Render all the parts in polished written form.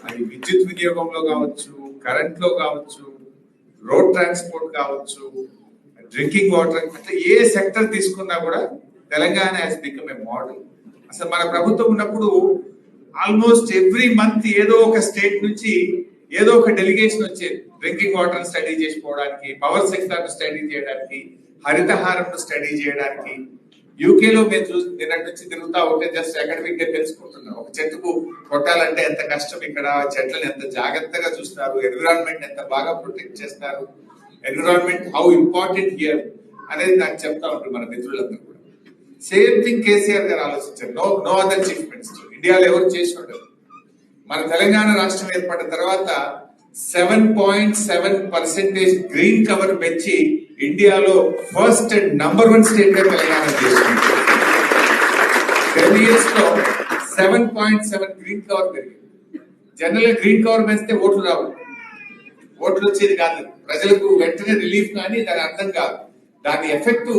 అది విద్యుత్ వినియోగంలో కావచ్చు, కరెంట్ లో కావచ్చు, రోడ్ ట్రాన్స్పోర్ట్ కావచ్చు, డ్రింకింగ్ వాటర్, అట్లా ఏ సెక్టర్ తీసుకున్నా కూడా Telangana has become a model. అసలు మన ప్రభుత్వం ఉన్నప్పుడు ఆల్మోస్ట్ ఎవ్రీ మంత్ ఏదో ఒక స్టేట్ నుంచి ఏదో ఒక డెలిగేషన్ వచ్చేది. డ్రింకింగ్ వాటర్ స్టడీ చేసుకోవడానికి, పవర్ సెక్టర్ స్టడీ చేయడానికి, హరితహారం స్టడీ చేయడానికి. యూకేలో మేము నిన్నటి నుంచి తిరుగుతా ఉంటే జస్ట్ అకాడమిక్ గా తెలుసుకుంటున్నాం. ఒక చెట్టుకు కొట్టాలంటే ఎంత కష్టం, ఇక్కడ చెట్లను ఎంత జాగ్రత్తగా చూస్తారు, ఎన్విరాన్మెంట్ ఎంత బాగా ప్రొటెక్ట్ చేస్తారు, ఎన్విరాన్మెంట్ హౌ ఇంపార్టెంట్ హియర్ అనేది నాకు చెప్తా ఉంటారు మన మిత్రులందరూ కూడా. సేమ్ థింగ్ కేసీఆర్ గారు ఆలోచించారు. నో అదర్ చీఫ్ మినిస్టర్ ఇండియాలో ఎవరు చేసి ఉండరు. మన తెలంగాణ రాష్ట్రం ఏర్పడిన తర్వాత 7.7% గ్రీన్ కవర్ పెంచి ఇండియాలో ఫస్ట్ అండ్ నంబర్ 1 స్టేట్ గా తెలంగాణ చేసింది. 10 years లో 7.7 గ్రీన్ కవర్ పెరిగింది. జనరల్ గా గ్రీన్ కవర్ పెంచితే ఓట్లు రావు, ఓట్లు వచ్చేది కాదు, ప్రజలకు వెంటనే రిలీఫ్, కానీ దాని అర్థం కాదు. దాని effect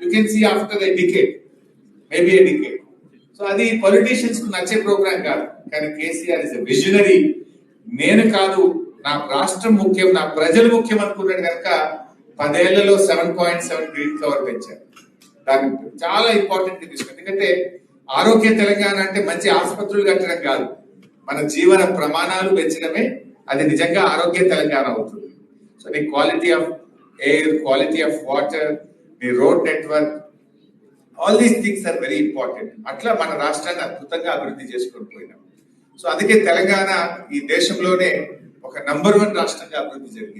you can see after a decade, maybe a decade. So అది పొలిటీషియన్స్ కు నచ్చే ప్రోగ్రామ్ కాదు. కానీ కేసీఆర్ ఇస్ ఎ విజనరీ. నేను కాదు, నా రాష్ట్రం ముఖ్యం, నా ప్రజలు ముఖ్యం అనుకున్నాడు కనుక 10 ఏళ్లలో 7.7 గ్రీన్ కవర్ పెంచారు. దాన్ని చాలా ఇంపార్టెంట్ తీసుకుంది. ఎందుకంటే ఆరోగ్య తెలంగాణ అంటే మంచి ఆసుపత్రులు కట్టడం కాదు, మన జీవన ప్రమాణాలు పెంచడమే అది నిజంగా ఆరోగ్య తెలంగాణ అవుతుంది. సో నీ quality of air, quality of water, నీ road network, all these things are very important. అట్లా మన రాష్ట్రాన్ని అద్భుతంగా అభివృద్ధి చేసుకొని పోయినాం. సో అందుకే తెలంగాణ ఈ దేశంలోనే ఒక నంబర్ 1 రాష్ట్రంగా అభివృద్ధి జరిగింది.